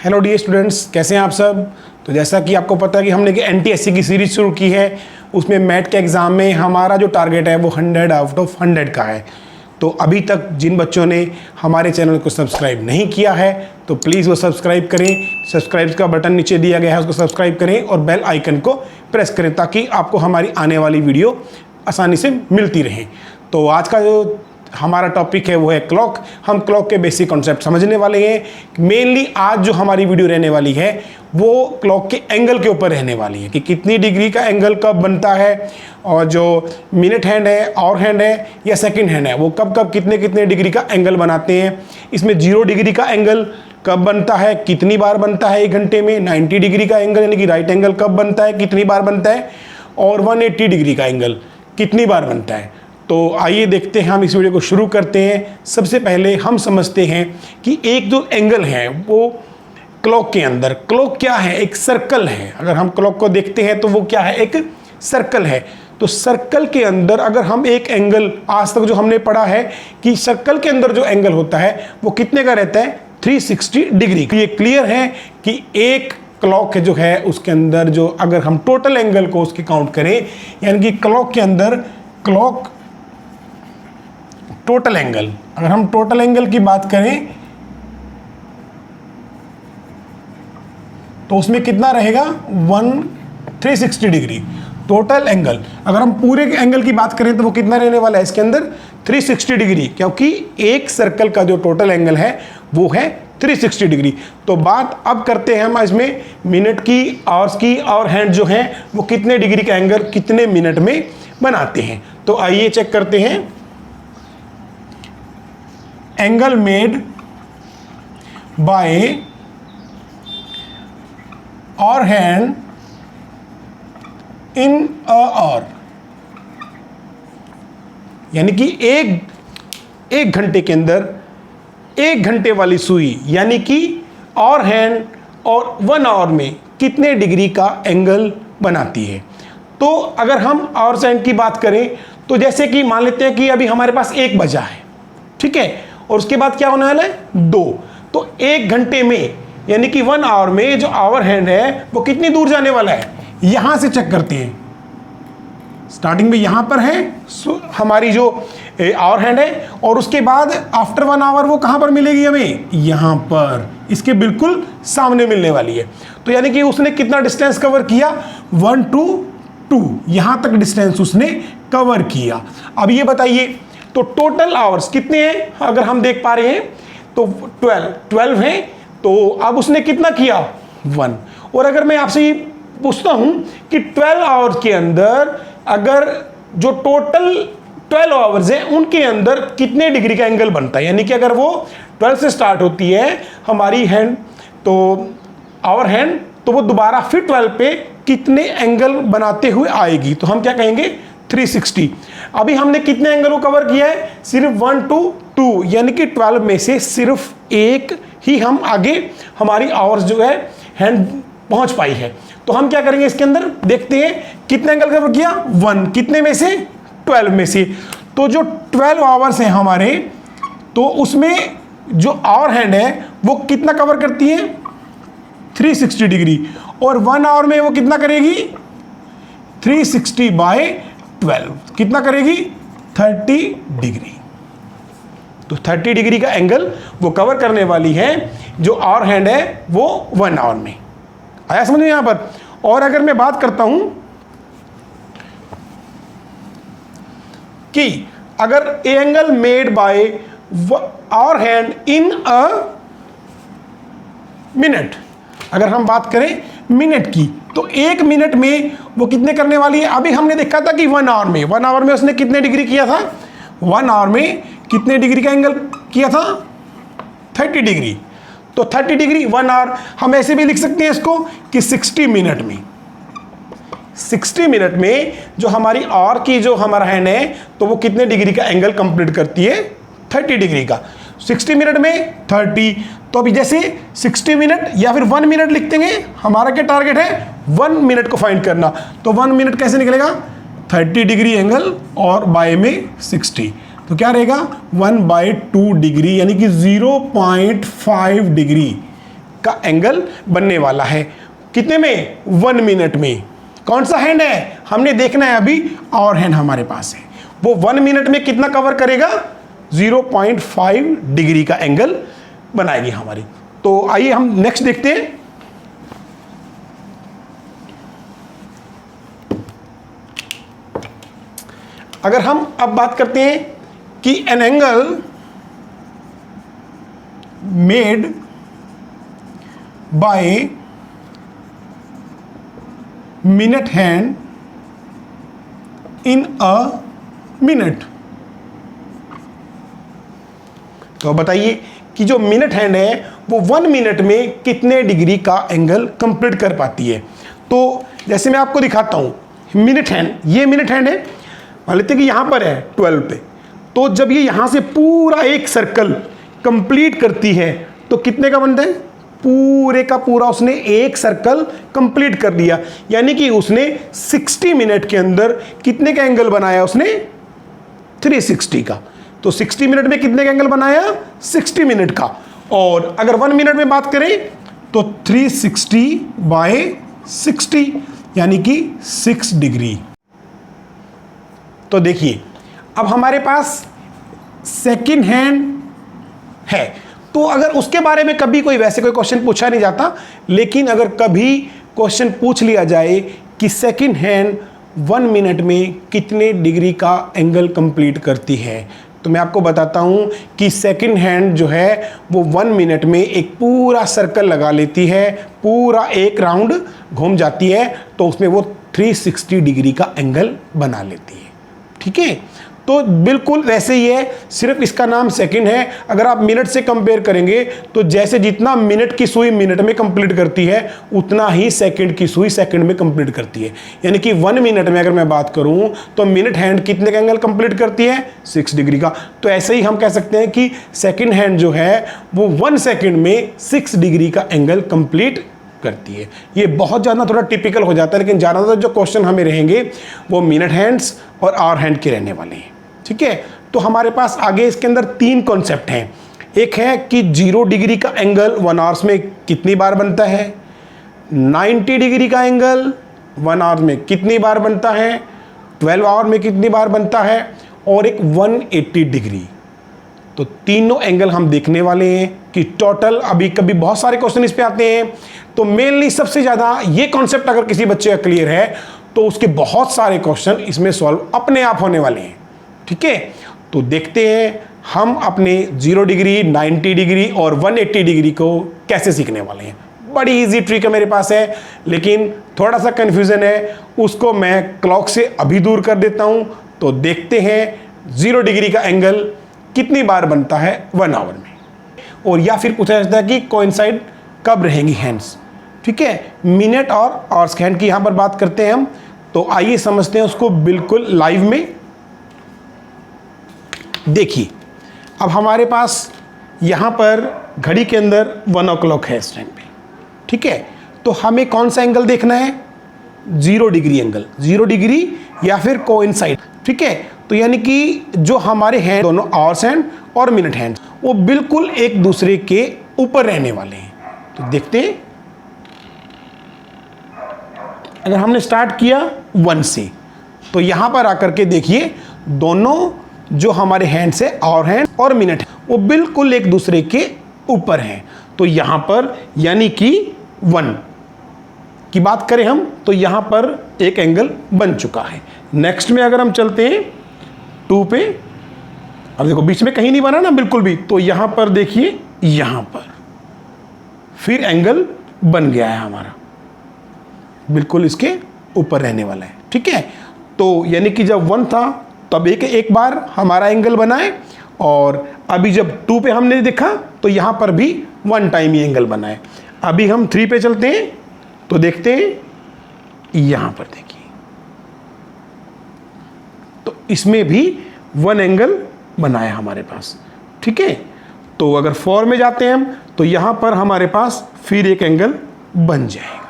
Hello dear students, कैसे हैं आप सब। तो जैसा कि आपको पता है कि हमने NTSC की सीरीज शुरू की है, उसमें मैथ के एग्ज़ाम में हमारा जो टारगेट है वो 100 आउट ऑफ 100 का है। तो अभी तक जिन बच्चों ने हमारे चैनल को सब्सक्राइब नहीं किया है तो प्लीज़ वो सब्सक्राइब करें। सब्सक्राइब का बटन नीचे दिया गया है, उसको सब्सक्राइब करें और बेल आइकन को प्रेस करें ताकि आपको हमारी आने वाली वीडियो आसानी से मिलती रहे। तो आज का जो हमारा टॉपिक है वो है क्लॉक। हम क्लॉक के बेसिक कॉन्सेप्ट समझने वाले हैं। मेनली आज जो हमारी वीडियो रहने वाली है वो क्लॉक के एंगल के ऊपर रहने वाली है कि कितनी डिग्री का एंगल कब बनता है, और जो मिनट हैंड है, आवर हैंड है या सेकंड हैंड है वो कब कब कितने कितने डिग्री का एंगल बनाते हैं। इसमें 0 डिग्री का एंगल कब बनता है, कितनी बार बनता है 1 घंटे में। 90 डिग्री का एंगल यानी कि राइट एंगल कब बनता है, कितनी बार बनता है। और 180 डिग्री का एंगल कितनी बार बनता है। तो आइए देखते हैं, हम इस वीडियो को शुरू करते हैं। सबसे पहले हम समझते हैं कि एक जो एंगल है वो क्लॉक के अंदर, क्लॉक क्या है, एक सर्कल है। अगर हम क्लॉक को देखते हैं तो वो क्या है, एक सर्कल है। तो सर्कल के अंदर अगर हम एक एंगल, आज तक जो हमने पढ़ा है कि सर्कल के अंदर जो एंगल होता है वो कितने का रहता है, 360 डिग्री। ये क्लियर है कि एक क्लॉक जो है उसके अंदर जो अगर हम टोटल एंगल को उसकी काउंट करें, यानी कि क्लॉक के अंदर क्लॉक टोटल एंगल, अगर हम टोटल एंगल की बात करें तो उसमें कितना रहेगा, 360 डिग्री टोटल एंगल। अगर हम पूरे एंगल की बात करें तो वो कितना रहने वाला है इसके अंदर, 360 डिग्री, क्योंकि एक सर्कल का जो टोटल एंगल है वो है 360 डिग्री। तो बात अब करते हैं हम इसमें मिनट की, आवर्स की, और हैंड जो है वो कितने डिग्री का एंगल कितने मिनट में बनाते हैं। तो आइए चेक करते हैं। एंगल मेड बाय और हैंड इन अ आवर, यानी कि एक घंटे के अंदर 1 घंटे वाली सुई यानी कि और हैंड और 1 आवर में कितने डिग्री का एंगल बनाती है। तो अगर हम आवर्स हैंड की बात करें तो जैसे कि मान लेते हैं कि अभी हमारे पास 1 बजा है, ठीक है, और उसके बाद क्या होने वाला है, 2। तो 1 घंटे में यानी कि 1 आवर में जो आवर हैंड है वो कितनी दूर जाने वाला है, यहां से चेक करते हैं। स्टार्टिंग में यहां पर है हमारी जो आवर हैंड है, और उसके बाद आफ्टर 1 आवर वो कहां पर मिलेगी हमें, यहां पर, इसके बिल्कुल सामने मिलने वाली है। तो यानी कि उसने कितना डिस्टेंस कवर किया, 1 to 2, यहां तक डिस्टेंस उसने कवर किया। अब ये बताइए तो टोटल आवर्स कितने हैं, अगर हम देख पा रहे हैं तो 12 हैं। तो अब उसने कितना किया, 1। और अगर मैं आपसे ये पूछता हूं कि 12 आवर्स के अंदर अगर जो टोटल 12 आवर्स हैं उनके अंदर कितने डिग्री का एंगल बनता है, यानी कि अगर वो 12 से स्टार्ट होती है हमारी हैंड, तो आवर हैंड, तो वो दोबारा फिर 12 पे कितने एंगल बनाते हुए आएगी। तो हम क्या कहेंगे, 360। अभी हमने कितने एंगल को कवर किया है, सिर्फ 1 to 2, यानी कि 12 में से सिर्फ एक ही हम आगे हमारी आवर्स जो है हैंड पहुंच पाई है। तो हम क्या करेंगे, इसके अंदर देखते हैं कितने एंगल कवर किया, 1, कितने में से, 12 में से। तो जो 12 आवर्स हैं हमारे, तो उसमें जो आवर हैंड है वो कितना कवर करती है, 360 डिग्री, और 1 आवर में वो कितना करेगी, 360/12 कितना करेगी, 30 डिग्री। तो 30 डिग्री का एंगल वो कवर करने वाली है जो आवर हैंड है वो 1 आवर में। आया समझ में यहां पर। और अगर मैं बात करता हूं कि अगर angle made by our hand in a minute, अगर हम बात करें मिनट की, तो 1 मिनट में वो कितने करने वाली है। अभी हमने देखा था कि 1 आवर में उसने कितने डिग्री किया था, 1 आवर में कितने डिग्री का एंगल किया था, 30 डिग्री। तो 30 डिग्री 1 आवर, हम ऐसे भी लिख सकते हैं इसको कि 60 मिनट में, 60 मिनट में जो हमारी आवर की जो हमारा हैंड है तो वो कितने डिग्री का एंगल कंप्लीट करती है, 30 डिग्री का। 60 मिनट में 30, तो अभी जैसे 60 मिनट या फिर 1 मिनट लिख देंगे। हमारा क्या टारगेट है, 1 मिनट को फाइंड करना। तो 1 मिनट कैसे निकलेगा, 30 डिग्री एंगल और बाय में 60, तो क्या रहेगा 1/2 डिग्री, यानी कि 0.5 डिग्री का एंगल बनने वाला है। कितने में? 1 मिनट में। कौन सा हैंड है हमने देखना है अभी, और हैंड हमारे पास है, वो 1 मिनट में कितना कवर करेगा? 0.5 डिग्री का एंगल बनाएगी हमारी। तो आइए हम नेक्स्ट देखते हैं। अगर हम अब बात करते हैं कि an angle made by minute hand in a minute, तो बताइए कि जो मिनट हैंड है वो 1 मिनट में कितने डिग्री का एंगल कंप्लीट कर पाती है। तो जैसे मैं आपको दिखाता हूं, मिनट हैंड, ये मिनट हैंड है, मान लेते हैं कि यहां पर है 12 पे, तो जब ये यहां से पूरा एक सर्कल कंप्लीट करती है तो कितने का बनता है? पूरे का पूरा उसने एक सर्कल कंप्लीट कर दिया, यानी कि उसने 60 मिनट के अंदर कितने का एंगल बनाया? उसने 360 का। तो 60 मिनट में कितने का एंगल बनाया? 60 मिनट का। और अगर 1 मिनट में बात करें तो 360 बाय 60 यानी कि 6 डिग्री। तो देखिए अब हमारे पास सेकंड हैंड है, तो अगर उसके बारे में कभी कोई वैसे कोई क्वेश्चन पूछा नहीं जाता, लेकिन अगर कभी क्वेश्चन पूछ लिया जाए कि सेकंड हैंड 1 मिनट में कितने डिग्री का एंगल कंप्लीट करती है, तो मैं आपको बताता हूं कि सेकंड हैंड जो है वो 1 मिनट में एक पूरा सर्कल लगा लेती है, पूरा एक राउंड घूम जाती है, तो उसमें वो 360 डिग्री का एंगल बना लेती है। ठीक है, तो बिल्कुल वैसे ही है, सिर्फ इसका नाम सेकंड है। अगर आप मिनट से कंपेयर करेंगे तो जैसे जितना मिनट की सुई मिनट में कंप्लीट करती है उतना ही सेकंड की सुई सेकंड में कंप्लीट करती है। यानी कि 1 मिनट में अगर मैं बात करूं तो मिनट हैंड कितने का एंगल कंप्लीट करती है? 6 डिग्री का। तो ऐसे ही हम कह सकते हैं कि सेकंड हैंड जो है वो 1 सेकंड में 6 डिग्री का एंगल कंप्लीट करती है। ये बहुत ज़्यादा थोड़ा टिपिकल हो जाता है, लेकिन ज़्यादातर जो क्वेश्चन हमें रहेंगे वो मिनट हैंड्स और आवर हैंड के रहने वाले हैं। ठीक है, तो हमारे पास आगे इसके अंदर 3 कॉन्सेप्ट हैं। एक है कि 0 डिग्री का एंगल 1 आवर्स में कितनी बार बनता है, 90 डिग्री का एंगल 1 आवर में कितनी बार बनता है, 12 आवर में कितनी बार बनता है, और एक 180 डिग्री। तो तीनों एंगल हम देखने वाले हैं कि टोटल, अभी कभी बहुत सारे क्वेश्चन इस पे आते हैं, तो मेनली सबसे ज़्यादा ये कॉन्सेप्ट अगर किसी बच्चे का क्लियर है तो उसके बहुत सारे क्वेश्चन इसमें सॉल्व अपने आप होने वाले हैं। ठीक है, तो देखते हैं हम अपने 0 डिग्री, 90 डिग्री और 180 डिग्री को कैसे सीखने वाले हैं। बड़ी इजी ट्रिक है मेरे पास है, लेकिन थोड़ा सा कन्फ्यूज़न है, उसको मैं क्लॉक से अभी दूर कर देता हूं। तो देखते हैं 0 डिग्री का एंगल कितनी बार बनता है 1 आवर में, और या फिर पूछा जाता है कि कोइंसाइड कब रहेंगी हैंड्स। ठीक है, मिनट और आवर्स हैंड की यहां पर बात करते हैं हम। तो आइए समझते हैं उसको बिल्कुल लाइव में। देखिए अब हमारे पास यहां पर घड़ी के अंदर 1 o'clock है इस टाइम पे। ठीक है, तो हमें कौन सा एंगल देखना है? 0 डिग्री एंगल, 0 डिग्री या फिर कोइंसाइड। ठीक है, तो यानी कि जो हमारे हैं दोनों आवर्स हैंड और मिनट हैंड वो बिल्कुल एक दूसरे के ऊपर रहने वाले हैं। तो देखते हैं, अगर हमने स्टार्ट किया 1 से, तो यहां पर आकर के देखिए दोनों जो हमारे हैंड्स है, आवर हैंड और मिनट, वो बिल्कुल एक दूसरे के ऊपर हैं। तो यहां पर यानी कि 1 की बात करें हम तो यहां पर एक एंगल बन चुका है। नेक्स्ट में अगर हम चलते हैं 2 पे, अब देखो बीच में कहीं नहीं बना ना बिल्कुल भी, तो यहां पर देखिए यहां पर फिर एंगल बन गया है हमारा, बिल्कुल इसके ऊपर रहने वाला है। ठीक है, तो यानी कि जब 1 था तब एक बार हमारा एंगल बना है, और अभी जब 2 पे हमने देखा तो यहां पर भी 1 टाइम ही एंगल बना है। अभी हम 3 पे चलते हैं तो देखते हैं यहां पर देखिए, तो इसमें भी 1 एंगल बना है हमारे पास। ठीक है, तो अगर 4 में जाते हैं हम तो यहां पर हमारे पास फिर एक एंगल बन जाएगा।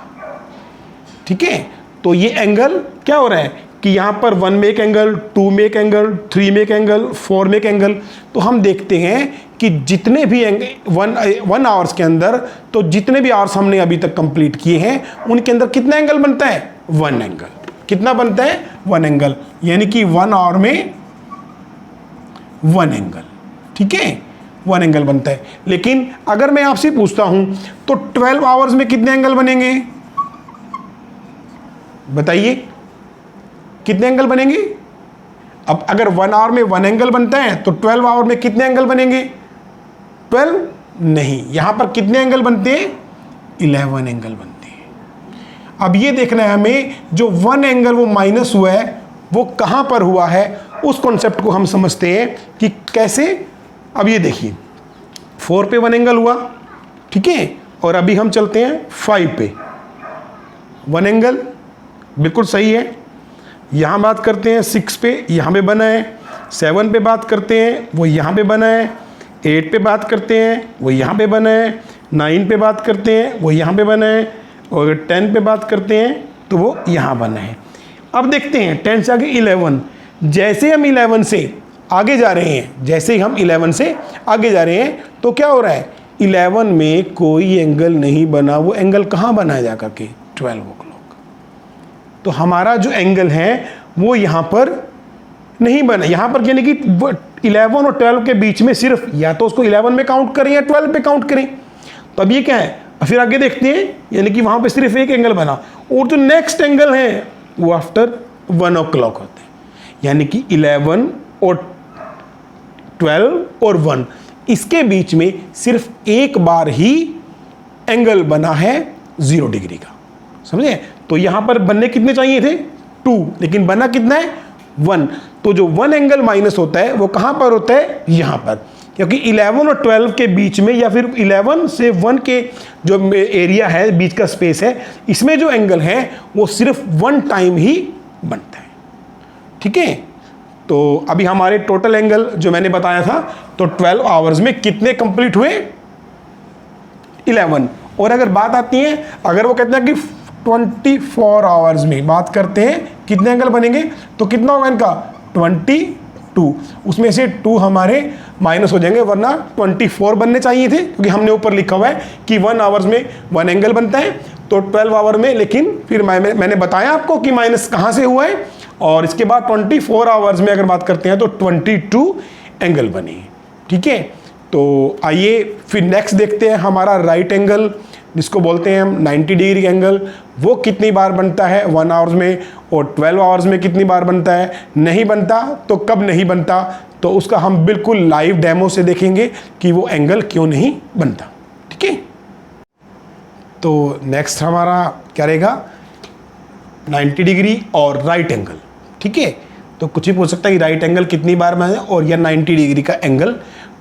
ठीक है, तो ये एंगल क्या हो रहा है कि यहां पर 1 में एक एंगल, 2 में एक एंगल, 3 में एक एंगल, 4 में एक एंगल। तो हम देखते हैं कि जितने भी वन आवर्स के अंदर, तो जितने भी आवर्स हमने अभी तक कंप्लीट किए हैं उनके अंदर कितना एंगल बनता है? 1 एंगल। कितना बनता है? 1 एंगल, यानी कि 1 आवर में 1 एंगल। ठीक है, 1 एंगल बनता है। लेकिन अगर मैं आपसे पूछता हूं तो 12 आवर्स में कितने एंगल बनेंगे? बताइए कितने एंगल बनेंगे? अब अगर 1 आवर में 1 एंगल बनता है तो 12 आवर में कितने एंगल बनेंगे? 12 नहीं, यहां पर कितने एंगल बनते हैं? 11 एंगल बनते हैं। अब ये देखना है हमें, जो 1 एंगल वो माइनस हुआ है वो कहां पर हुआ है, उस कॉन्सेप्ट को हम समझते हैं कि कैसे। अब ये देखिए 4 पे 1 एंगल हुआ, ठीक है, और अभी हम चलते हैं 5 पे 1 एंगल, बिल्कुल सही है। यहाँ बात करते हैं 6 पे, यहाँ पे बना है। 7 पे बात करते हैं, वो यहाँ पे बना है। 8 पे बात करते हैं, वो यहाँ पे बना है। 9 पे बात करते हैं, वो यहाँ पे बना है। और 10 पे बात करते हैं तो वो यहाँ बना है। अब देखते हैं 10 से आगे 11। जैसे हम 11 से आगे जा रहे हैं, जैसे ही हम 11 से आगे जा रहे हैं तो क्या हो रहा है? 11 में कोई एंगल नहीं बना। वो एंगल कहाँ बना है जाकर के? 12 o'clock। तो हमारा जो एंगल है वो यहाँ पर नहीं बना। यहाँ पर यानी कि 11 और 12 के बीच में सिर्फ या तो उसको 11 में काउंट करें या 12 पे काउंट करें। तो अब ये क्या है? फिर आगे देखते हैं, यानी कि वहाँ पे सिर्फ एक एंगल बना, और जो नेक्स्ट एंगल है वो आफ्टर 1 o'clock होते हैं। यानी कि 11 और 12 और 1, इसके बीच में सिर्फ एक बार ही एंगल बना है 0 डिग्री का। समझे? तो यहां पर बनने कितने चाहिए थे? 2, लेकिन बना कितना है? 1। तो जो 1 एंगल माइनस होता है वो कहां पर होता है? यहां पर, क्योंकि 11 और 12 के बीच में, या फिर 11 से 1 के जो एरिया है, बीच का स्पेस है, इसमें जो एंगल है वो सिर्फ 1 टाइम ही बनता है। ठीक है, तो अभी हमारे टोटल एंगल जो मैंने बताया था, तो 12 आवर्स में कितने कंप्लीट हुए? 11। और अगर बात आती है, अगर वो कहते हैं कि 24 आवर्स में बात करते हैं कितने एंगल बनेंगे, तो कितना होगा इनका? 22। उसमें से 2 हमारे माइनस हो जाएंगे, वरना 24 बनने चाहिए थे, क्योंकि हमने ऊपर लिखा हुआ है कि 1 आवर्स में 1 एंगल बनता है, तो 12 आवर में। लेकिन फिर मैंने बताया आपको कि माइनस कहाँ से हुआ है, और इसके बाद 24 आवर्स में अगर बात करते हैं तो 22 एंगल बने। ठीक है, तो आइए फिर नेक्स्ट देखते हैं हमारा राइट एंगल, जिसको बोलते हैं हम 90 डिग्री एंगल। वो कितनी बार बनता है 1 आवर्स में, और 12 आवर्स में कितनी बार बनता है? नहीं बनता। तो कब नहीं बनता? तो उसका हम बिल्कुल लाइव डेमो से देखेंगे कि वो एंगल क्यों नहीं बनता। ठीक है, तो नेक्स्ट हमारा क्या रहेगा? 90 डिग्री और राइट एंगल। ठीक है, तो कुछ भी पूछ सकता है कि राइट एंगल कितनी बार बने, और या 90 डिग्री का एंगल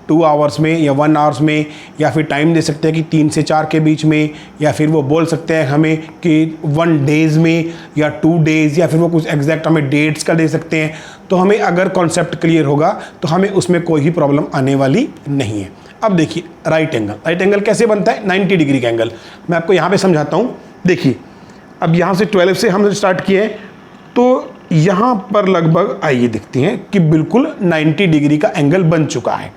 2 आवर्स में या 1 आवर्स में, या फिर टाइम दे सकते हैं कि 3 से 4 के बीच में, या फिर वो बोल सकते हैं हमें कि 1 डेज में या 2 डेज, या फिर वो कुछ एग्जैक्ट हमें डेट्स का दे सकते हैं। तो हमें अगर कॉन्सेप्ट क्लियर होगा तो हमें उसमें कोई ही प्रॉब्लम आने वाली नहीं है। अब देखिए राइट एंगल कैसे बनता है? 90 डिग्री का एंगल मैं आपको यहाँ पर समझाता हूँ। देखिए, अब यहाँ से 12 से हमने स्टार्ट किए हैं, तो यहाँ पर लगभग आइए देखते हैं कि बिल्कुल 90 डिग्री का एंगल बन चुका है।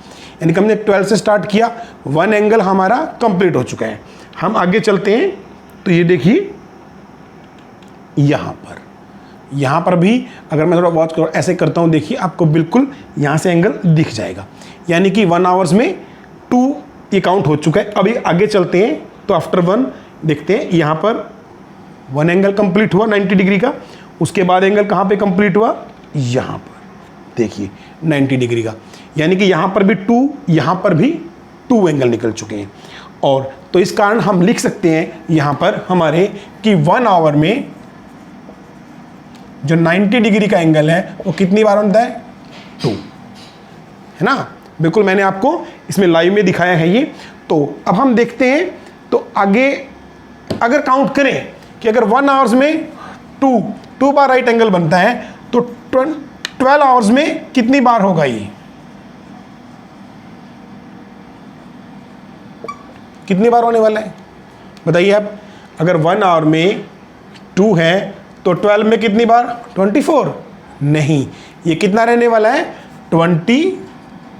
यानी कि हमने 12 से स्टार्ट किया, 1 एंगल हमारा कंप्लीट हो चुका है। हम आगे चलते हैं, तो ये देखिए यहाँ पर भी अगर मैं थोड़ा वॉच करो, ऐसे करता हूँ, देखिए आपको बिल्कुल यहाँ से एंगल दिख जाएगा। यानी कि 1 आवर्स में 2 ये काउंट हो चुका है। अभी आगे चलते हैं, तो आफ्टर 1 देखते हैं, यहाँ पर 1 एंगल कंप्लीट हुआ 90 डिग्री का। उसके बाद एंगल कहाँ पे कंप्लीट हुआ? यहाँ पर देखिए 90 डिग्री का। यानी कि यहाँ पर भी 2, यहाँ पर भी 2 एंगल निकल चुके हैं। और तो इस कारण हम लिख सकते हैं यहाँ पर हमारे कि 1 आवर में जो 90 डिग्री का एंगल है वो कितनी बार बनता है? 2, है ना? बिल्कुल मैंने आपको इसमें लाइव में दिखाया है ये। तो अब हम देखते हैं, तो आगे अगर काउंट करें कि अगर 1 आवर्स में 2 बार राइट एंगल बनता है, तो 12 आवर्स में कितनी बार होगा ये? कितनी बार होने वाला है बताइए आप? अगर 1 आवर में 2 है तो 12 में कितनी बार? 24 नहीं, ये कितना रहने वाला है? 20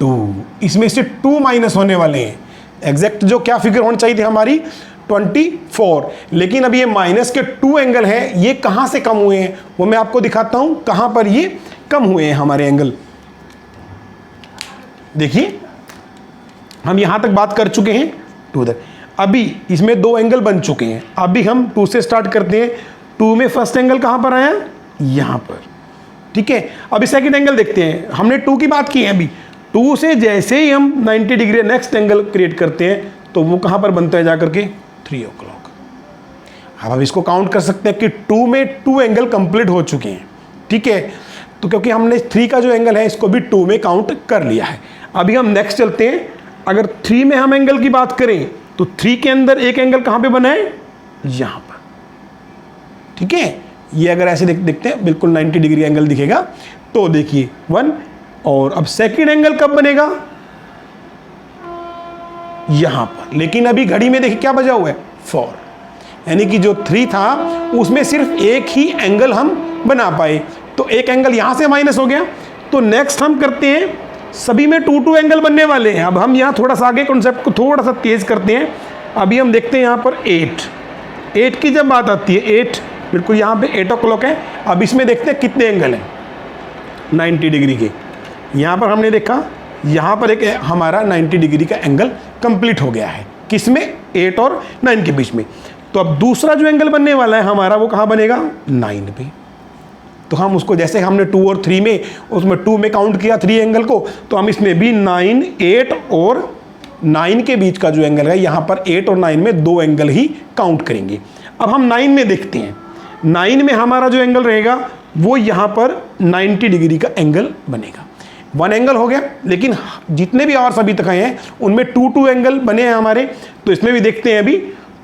2, इसमें से 2 माइनस होने वाले हैं। एग्जैक्ट जो क्या फिगर होनी चाहिए थी हमारी 24, लेकिन अब ये माइनस के 2 एंगल हैं, ये कहाँ से कम हुए हैं वो मैं आपको दिखाता हूँ कहाँ पर ये कम हुए हैं हमारे एंगल। देखिए हम यहाँ तक बात कर चुके हैं 2 तक, अभी इसमें 2 एंगल बन चुके हैं। अभी हम 2 से स्टार्ट करते हैं। 2 में फर्स्ट एंगल कहाँ पर आया, यहाँ पर, ठीक है। अभी सेकंड एंगल देखते हैं, हमने 2 की बात की है। अभी 2 से जैसे ही हम 90 डिग्री नेक्स्ट एंगल क्रिएट करते हैं तो वो कहाँ पर बनता है जाकर के 3 o'clock। अब हम इसको काउंट कर सकते हैं कि 2 में 2 एंगल कंप्लीट हो चुके हैं, ठीक है। तो क्योंकि हमने 3 का जो एंगल है इसको भी 2 में काउंट कर लिया है। अभी हम नेक्स्ट चलते हैं। अगर 3 में हम एंगल की बात करें तो 3 के अंदर एक एंगल कहाँ पे बना है, यहाँ पर, ठीक है। ये अगर ऐसे देखते हैं बिल्कुल 90 डिग्री एंगल दिखेगा। तो देखिए 1, और अब सेकंड एंगल कब बनेगा, यहां पर। लेकिन अभी घड़ी में देखिए क्या बजा हुआ है 4, यानी कि जो 3 था उसमें सिर्फ एक ही एंगल हम बना पाए, तो एक एंगल यहां से माइनस हो गया। तो नेक्स्ट हम करते हैं, सभी में 2 एंगल बनने वाले हैं। अब हम यहां थोड़ा सा आगे कॉन्सेप्ट को थोड़ा सा तेज करते हैं। अभी हम देखते हैं यहां पर 8 की जब बात आती है, 8 बिल्कुल यहाँ पे 8 o'clock है। अब इसमें देखते हैं कितने एंगल हैं 90 डिग्री के। यहाँ पर हमने देखा यहाँ पर एक हमारा 90 डिग्री का एंगल कंप्लीट हो गया है, किसमें, 8 और 9 के बीच में। तो अब दूसरा जो एंगल बनने वाला है हमारा वो कहाँ बनेगा, 9 पे। तो हम उसको जैसे हमने 2 और 3 में, उसमें 2 में काउंट किया 3 एंगल को, तो हम इसमें भी 9, 8 और 9 के बीच का जो एंगल है यहाँ पर 8 और 9 में 2 एंगल ही काउंट करेंगे। अब हम 9 में देखते हैं। 9 में हमारा जो एंगल रहेगा वो यहाँ पर 90 डिग्री का एंगल बनेगा। 1 एंगल हो गया, लेकिन जितने भी आवर्स अभी तक आए हैं उनमें 2 एंगल बने हैं हमारे। तो इसमें भी देखते हैं अभी।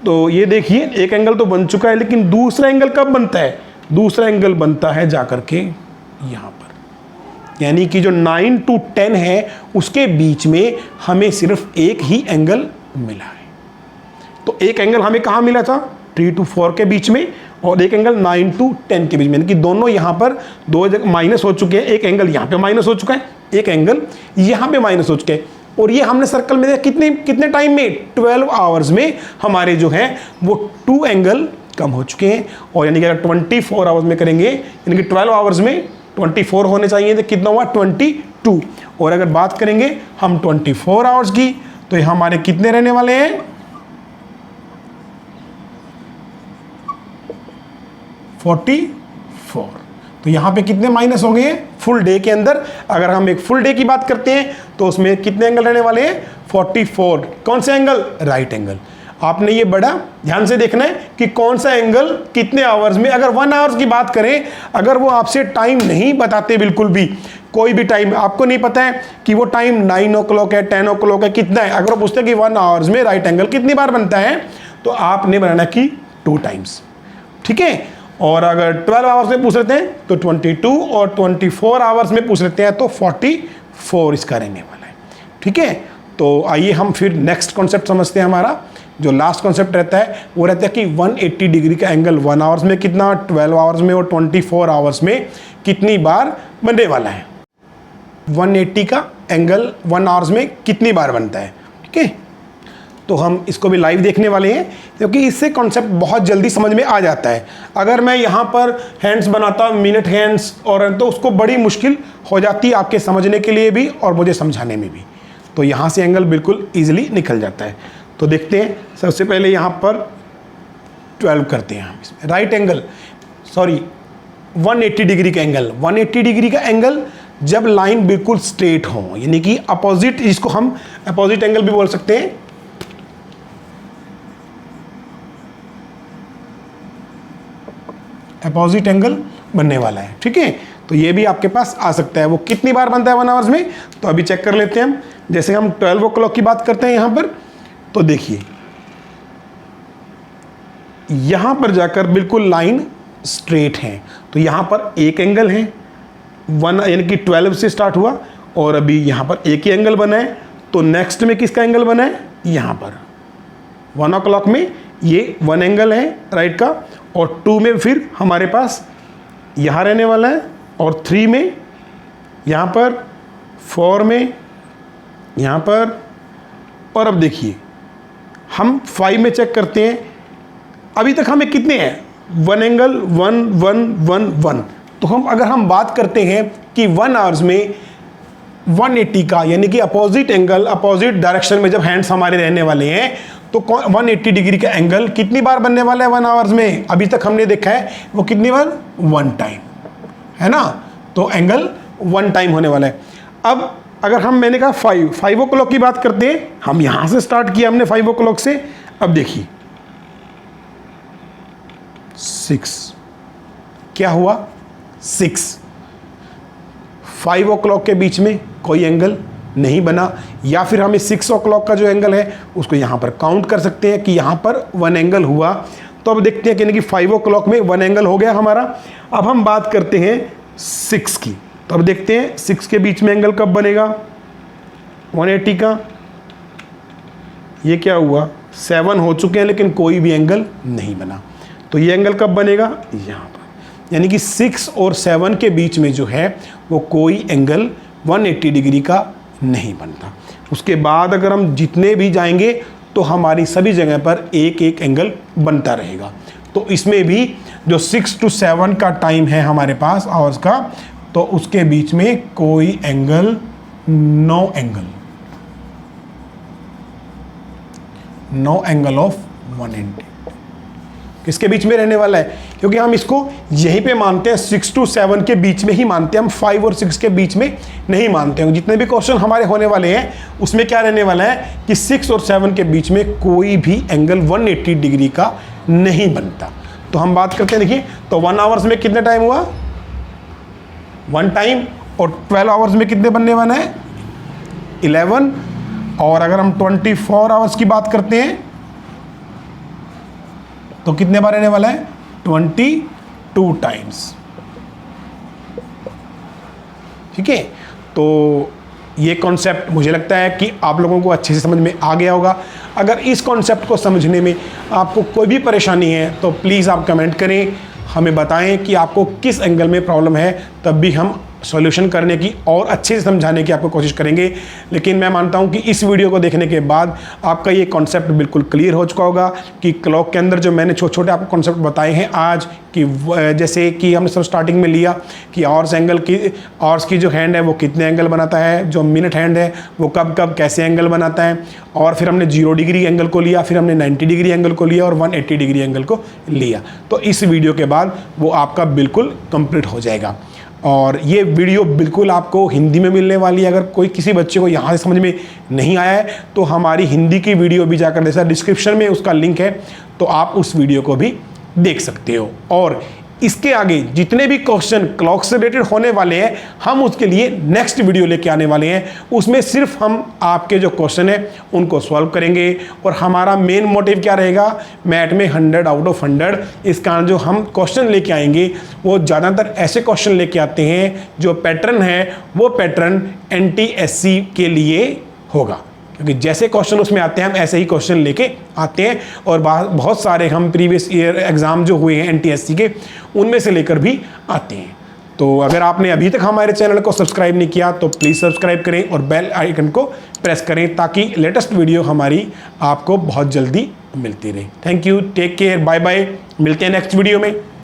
तो ये देखिए एक एंगल तो बन चुका है, लेकिन दूसरा एंगल कब बनता है, दूसरा एंगल बनता है जाकर के यहाँ पर। यानी कि जो 9 to 10 है उसके बीच में हमें सिर्फ एक ही एंगल मिला है। तो एक एंगल हमें कहाँ मिला था, 3 to 4 के बीच में, और एक एंगल 9 to 10 के बीच में। यानी कि दोनों यहाँ पर 2 जगह माइनस हो चुके हैं। एक एंगल यहाँ पे माइनस हो चुका है, एक एंगल यहाँ पे माइनस हो चुके हैं। और ये हमने सर्कल में देखा कितने टाइम में, 12 आवर्स में हमारे जो है वो 2 एंगल कम हो चुके हैं। और यानी कि अगर 24 आवर्स में करेंगे, यानी कि 12 आवर्स में 24 होने चाहिए, तो कितना हुआ 22। और अगर बात करेंगे हम 24 आवर्स की, तो ये हमारे कितने रहने वाले हैं, 44। तो यहाँ पे कितने माइनस हो गए फुल डे के अंदर। अगर हम एक फुल डे की बात करते हैं तो उसमें कितने एंगल रहने वाले हैं, 44। कौन से एंगल, राइट एंगल। आपने ये बड़ा ध्यान से देखना है कि कौन सा एंगल कितने आवर्स में। अगर 1 आवर्स की बात करें, अगर वो आपसे टाइम नहीं बताते, बिल्कुल भी कोई भी टाइम आपको नहीं पता है कि वो टाइम 9 o'clock है, 10 o'clock है, कितना है, अगर वो पूछते हैं कि 1 आवर्स में राइट एंगल कितनी बार बनता है, तो आपने बनाना कि 2 टाइम्स, ठीक है। और अगर 12 आवर्स में पूछ लेते हैं तो 22, और 24 आवर्स में पूछ लेते हैं तो 44 इसका रहने वाला है, ठीक है। तो आइए हम फिर नेक्स्ट कॉन्सेप्ट समझते हैं। हमारा जो लास्ट कॉन्सेप्ट रहता है वो रहता है कि 180 डिग्री का एंगल 1 आवर्स में कितना, 12 आवर्स में और 24 आवर्स में कितनी बार बनने वाला है। 180 का एंगल 1 आवर्स में कितनी बार बनता है, ठीक है। तो हम इसको भी लाइव देखने वाले हैं, क्योंकि इससे कॉन्सेप्ट बहुत जल्दी समझ में आ जाता है। अगर मैं यहाँ पर हैंड्स बनाता, मिनट हैंड्स, और तो उसको बड़ी मुश्किल हो जाती है आपके समझने के लिए भी और मुझे समझाने में भी। तो यहाँ से एंगल बिल्कुल ईजिली निकल जाता है। तो देखते हैं, सबसे पहले यहाँ पर 12 करते हैं हम इसमें राइट एंगल, सॉरी 180 डिग्री का एंगल। 180 डिग्री का एंगल जब लाइन बिल्कुल स्ट्रेट हो, यानी कि अपोजिट, इसको हम अपोजिट एंगल भी बोल सकते हैं। अपोजिट एंगल बनने वाला है, ठीक है। तो ये भी आपके पास आ सकता है। वो कितनी बार बनता है 1 आवर्स में, तो अभी चेक कर लेते हैं हम। जैसे हम 12 o'clock की बात करते हैं यहाँ पर, तो देखिए यहाँ पर जाकर बिल्कुल लाइन स्ट्रेट है, तो यहाँ पर एक एंगल है 1, यानी कि 12 से स्टार्ट हुआ, और अभी यहाँ पर एक ही एंगल बना है। तो नेक्स्ट में किसका एंगल बना है, यहाँ पर 1 o'clock में ये 1 एंगल है राइट का, और 2 में फिर हमारे पास यहाँ रहने वाला है, और 3 में यहाँ पर, 4 में, यहाँ पर, और अब देखिए हम 5 में चेक करते हैं, अभी तक हमें कितने हैं, 1 एंगल 1 1 1 1। तो अगर हम बात करते हैं कि 1 आवर्स में 180 का, यानी कि अपोजिट एंगल, अपोजिट डायरेक्शन में जब हैंड्स हमारे रहने वाले हैं, तो 180 डिग्री का एंगल कितनी बार बनने वाला है 1 आवर्स में? अभी तक हमने देखा है वो कितनी बार, 1 टाइम, है ना। तो एंगल 1 टाइम होने वाला है। अब अगर हम, मैंने कहा 5 o'clock की बात करते हैं, हम यहां से स्टार्ट किया हमने 5 o'clock से। अब देखिए 6, क्या हुआ, 6। 5 o'clock के बीच में कोई एंगल नहीं बना, या फिर हमें 6 o'clock का जो एंगल है उसको यहाँ पर काउंट कर सकते हैं कि यहाँ पर 1 एंगल हुआ। तो अब देखते हैं कि 5 o'clock में 1 एंगल हो गया हमारा। अब हम बात करते हैं 6 की, तो अब देखते हैं 6 के बीच में एंगल कब बनेगा, 180 का। ये क्या हुआ, 7 हो चुके हैं लेकिन कोई भी एंगल नहीं बना। तो ये एंगल कब बनेगा, यहाँ पर। यानी कि 6 और 7 के बीच में जो है वो कोई एंगल 180 डिग्री का नहीं बनता। उसके बाद अगर हम जितने भी जाएंगे तो हमारी सभी जगह पर एक एक एंगल बनता रहेगा। तो इसमें भी जो 6 to 7 का टाइम है हमारे पास आवर्स का, तो उसके बीच में कोई एंगल, नो एंगल ऑफ 180 किसके बीच में रहने वाला है, क्योंकि हम इसको यहीं पे मानते हैं, 6 to 7 के बीच में ही मानते हैं हम, 5 और 6 के बीच में नहीं मानते हैं। जितने भी क्वेश्चन हमारे होने वाले हैं उसमें क्या रहने वाला है कि 6 और 7 के बीच में कोई भी एंगल 180 डिग्री का नहीं बनता। तो हम बात करते हैं, देखिए, तो 1 आवर्स में कितने टाइम हुआ, 1 टाइम, और 12 आवर्स में कितने बनने वाला है, 11। और अगर हम 24 आवर्स की बात करते हैं तो कितने बार रहने वाला है, 22 टाइम्स। ठीक है, तो ये कॉन्सेप्ट मुझे लगता है कि आप लोगों को अच्छे से समझ में आ गया होगा। अगर इस कॉन्सेप्ट को समझने में आपको कोई भी परेशानी है तो प्लीज़ आप कमेंट करें, हमें बताएं कि आपको किस एंगल में प्रॉब्लम है, तब भी हम सॉल्यूशन करने की और अच्छे से समझाने की आपको कोशिश करेंगे। लेकिन मैं मानता हूं कि इस वीडियो को देखने के बाद आपका ये कॉन्सेप्ट बिल्कुल क्लियर हो चुका होगा कि क्लॉक के अंदर जो मैंने छोटे छोटे आपको कॉन्सेप्ट बताए हैं आज, कि जैसे कि हमने सब स्टार्टिंग में लिया कि आवर्स की जो हैंड है वो कितने एंगल बनाता है, जो मिनट हैंड है वो कब कब कैसे एंगल बनाता है, और फिर हमने 0 डिग्री एंगल को लिया, फिर हमने 90 डिग्री एंगल को लिया और 180 डिग्री एंगल को लिया। तो इस वीडियो के बाद वो आपका बिल्कुल कंप्लीट हो जाएगा। और ये वीडियो बिल्कुल आपको हिंदी में मिलने वाली है। अगर कोई किसी बच्चे को यहाँ से समझ में नहीं आया है तो हमारी हिंदी की वीडियो भी जाकर, जैसा डिस्क्रिप्शन में उसका लिंक है, तो आप उस वीडियो को भी देख सकते हो। और इसके आगे जितने भी क्वेश्चन क्लॉक से रिलेटेड होने वाले हैं हम उसके लिए नेक्स्ट वीडियो लेके आने वाले हैं। उसमें सिर्फ हम आपके जो क्वेश्चन है उनको सॉल्व करेंगे, और हमारा मेन मोटिव क्या रहेगा, मैथ में 100 आउट ऑफ 100। इस कारण जो हम क्वेश्चन लेके आएंगे वो ज़्यादातर ऐसे क्वेश्चन लेके आते हैं जो पैटर्न है वो पैटर्न NTSC के लिए होगा, क्योंकि जैसे क्वेश्चन उसमें आते हैं हम ऐसे ही क्वेश्चन लेके आते हैं। और बहुत सारे हम प्रीवियस ईयर एग्ज़ाम जो हुए हैं NTSC के उनमें से लेकर भी आते हैं। तो अगर आपने अभी तक हमारे चैनल को सब्सक्राइब नहीं किया तो प्लीज़ सब्सक्राइब करें और बेल आइकन को प्रेस करें, ताकि लेटेस्ट वीडियो हमारी आपको बहुत जल्दी मिलती रहे। Thank you, take care, bye bye, मिलते हैं नेक्स्ट वीडियो में।